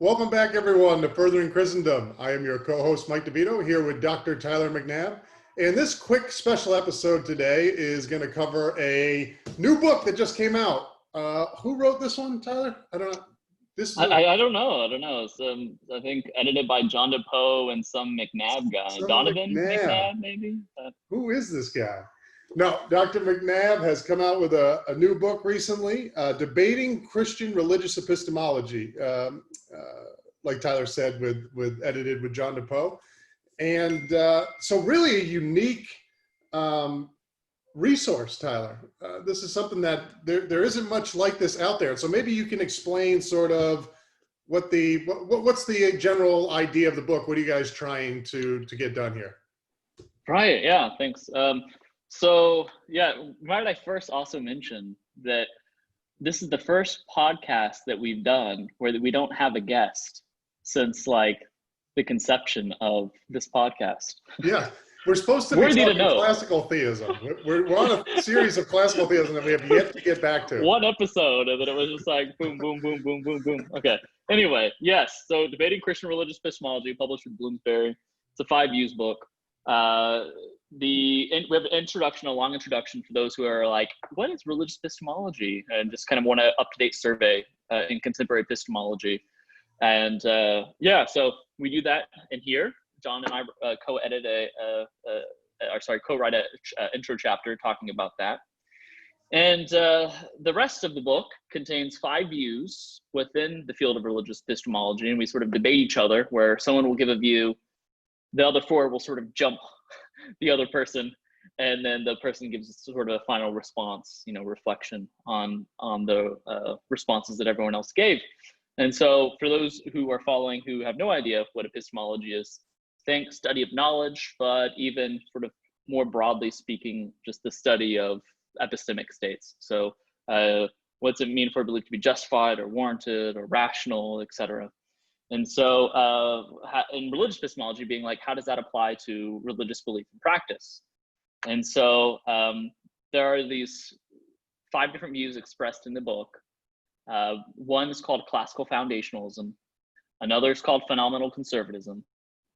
Welcome back, everyone, to Furthering Christendom. I am your co-host, Mike DeVito, here with Dr. Tyler McNabb. And this quick special episode today is going to cover a new book that just came out. Who wrote this one, Tyler? I don't know. I don't know. It's, I think edited by John DePoe and some McNabb guy. Donovan McNabb, maybe? Who is this guy? No, Dr. McNabb has come out with a new book recently, Debating Christian Religious Epistemology, like Tyler said, edited with John DePoe. And so really a unique resource, Tyler. This is something that there isn't much like this out there. So maybe you can explain sort of what's the general idea of the book? What are you guys trying to get done here? Right, yeah, thanks. So yeah, why did I first also mention that this is the first podcast that we've done where we don't have a guest since like the conception of this podcast. Yeah, we're supposed to be talking classical theism. We're on a series of classical theism that we have yet to get back to. One episode, and then it was just like boom, boom, boom, boom, boom, boom. Okay. Anyway, yes. So Debating Christian Religious Epistemology, published with Bloomsbury. It's a 5 U's book. We have an introduction, a long introduction for those who are like, what is religious epistemology? And just kind of want an up-to-date survey in contemporary epistemology. And yeah, so we do that in here. John and I co-write an intro chapter talking about that. And the rest of the book contains 5 views within the field of religious epistemology. And we sort of debate each other, where someone will give a view, the other 4 will sort of jump the other person, and then the person gives sort of a final response, reflection on the responses that everyone else gave. And so for those who are following who have no idea what epistemology is, think study of knowledge, but even sort of more broadly speaking, just the study of epistemic states. So what's it mean for a belief to be justified or warranted or rational, etc. And so in religious epistemology being like, how does that apply to religious belief and practice? And so there are these 5 different views expressed in the book. One is called classical foundationalism. Another is called phenomenal conservatism.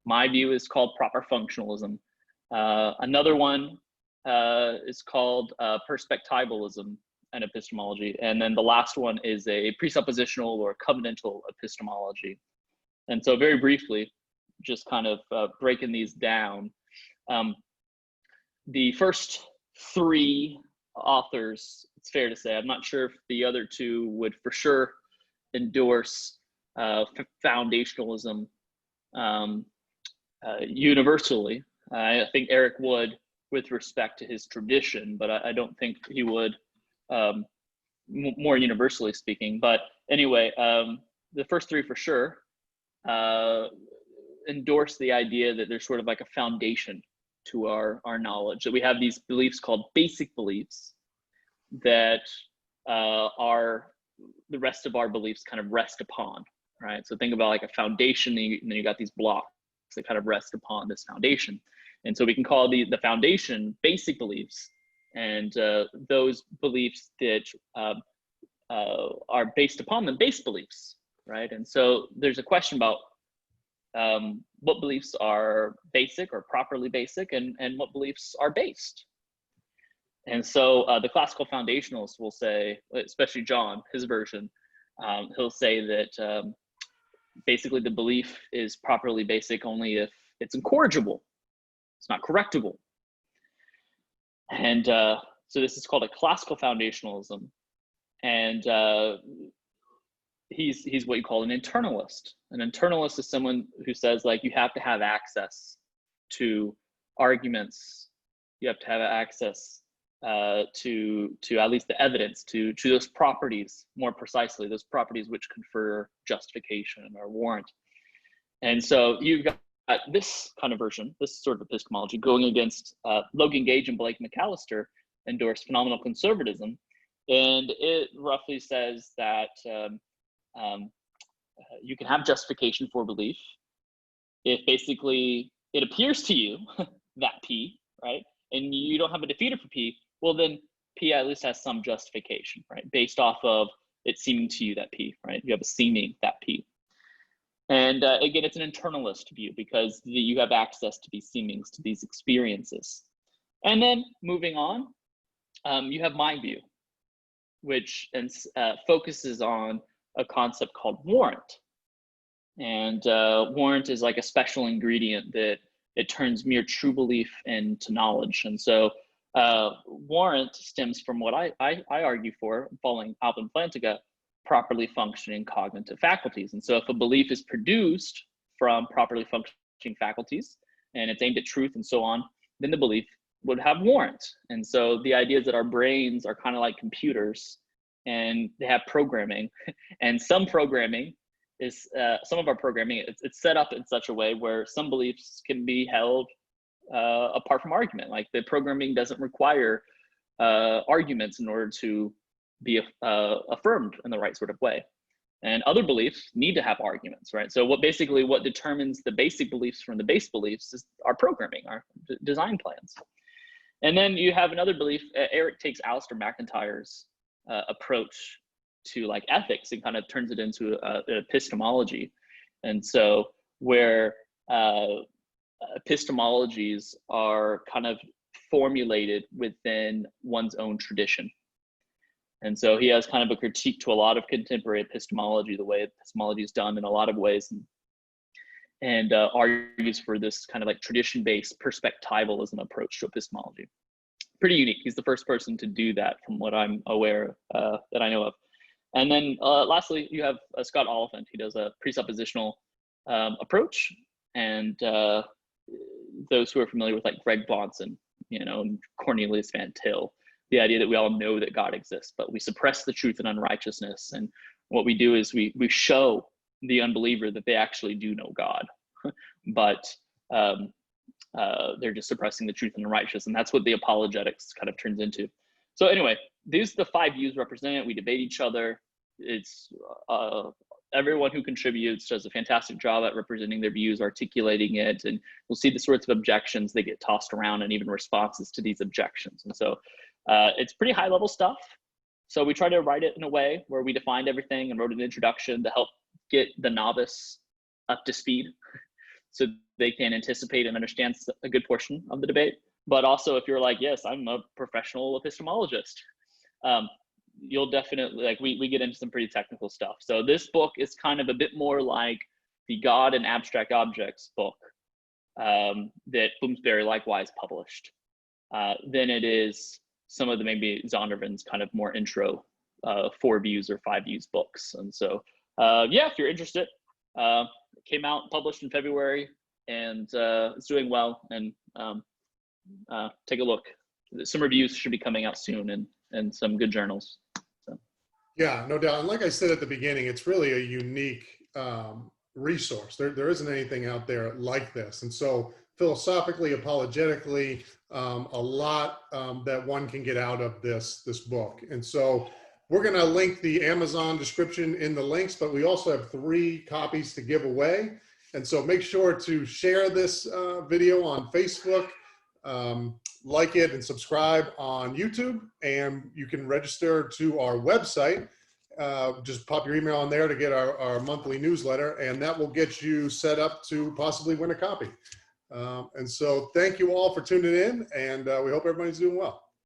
My view is called proper functionalism. Another one is called perspectivalism and epistemology. And then the last one is a presuppositional or covenantal epistemology. And so very briefly, just kind of breaking these down, the first 3 authors, it's fair to say, I'm not sure if the other 2 would for sure endorse foundationalism universally. I think Erik would with respect to his tradition, but I don't think he would more universally speaking. But anyway, the first 3 for sure endorse the idea that there's sort of like a foundation to our knowledge, that we have these beliefs called basic beliefs that are the rest of our beliefs kind of rest upon, right? So think about like a foundation, and then you got these blocks that kind of rest upon this foundation. And so we can call the foundation basic beliefs, and those beliefs that are based upon them base beliefs. Right. And so there's a question about what beliefs are basic or properly basic, and what beliefs are based. And so the classical foundationalists will say, especially John, his version, he'll say that basically the belief is properly basic only if it's incorrigible, it's not correctable. And so this is called a classical foundationalism. And he's what you call an internalist. An internalist is someone who says like you have to have access to arguments, you have to have access to at least the evidence, to those properties, more precisely those properties which confer justification or warrant. And so you've got this kind of version, this sort of epistemology, going against Logan, Gage, and McAllister endorsed phenomenal conservatism, and it roughly says that you can have justification for belief if basically it appears to you that P, right, and you don't have a defeater for P, well then P at least has some justification, right, based off of it seeming to you that P, right, you have a seeming that P. And again, it's an internalist view because you have access to these seemings, to these experiences. And then moving on, you have my view, which focuses on a concept called warrant. And warrant is like a special ingredient that it turns mere true belief into knowledge. And so warrant stems from what I argue for, following Alvin Plantinga, properly functioning cognitive faculties. And so if a belief is produced from properly functioning faculties and it's aimed at truth and so on, then the belief would have warrant. And so the idea is that our brains are kind of like computers and they have programming, and some programming is, some of our programming, it's set up in such a way where some beliefs can be held apart from argument. Like the programming doesn't require arguments in order to be affirmed in the right sort of way. And other beliefs need to have arguments, right? So what determines the basic beliefs from the base beliefs is our programming, our design plans. And then you have another belief. Erik takes Alistair McIntyre's approach to like ethics and kind of turns it into epistemology. And so where epistemologies are kind of formulated within one's own tradition. And so he has kind of a critique to a lot of contemporary epistemology, the way epistemology is done in a lot of ways, and argues for this kind of like tradition-based perspectivalism approach to epistemology. Pretty unique. He's the first person to do that from what I'm aware that I know of. And then lastly, you have Scott Oliphint. He does a presuppositional approach. And those who are familiar with like Greg Bahnsen, and Cornelius Van Til, the idea that we all know that God exists, but we suppress the truth and unrighteousness. And what we do is we show the unbeliever that they actually do know God, but they're just suppressing the truth and unrighteousness. And that's what the apologetics kind of turns into. So anyway, these are the 5 views represented. We debate each other. It's everyone who contributes does a fantastic job at representing their views, articulating it, and we'll see the sorts of objections that get tossed around and even responses to these objections. And so it's pretty high level stuff. So we try to write it in a way where we defined everything and wrote an introduction to help get the novice up to speed so they can anticipate and understand a good portion of the debate. But also if you're like, yes, I'm a professional epistemologist, you'll definitely, like we get into some pretty technical stuff. So this book is kind of a bit more like the God and Abstract Objects book that Bloomsbury likewise published than it is some of the maybe Zondervan's kind of more intro 4 views or 5 views books. And so, yeah, if you're interested, it came out, published in February, and it's doing well. And take a look. Some reviews should be coming out soon, and some good journals. So. Yeah, no doubt. And like I said at the beginning, it's really a unique resource. There isn't anything out there like this. And so philosophically, apologetically, a lot that one can get out of this book. And so we're going to link the Amazon description in the links, but we also have 3 copies to give away. And so make sure to share this video on Facebook, like it and subscribe on YouTube, and you can register to our website. Just pop your email on there to get our monthly newsletter, and that will get you set up to possibly win a copy. And so thank you all for tuning in, and we hope everybody's doing well.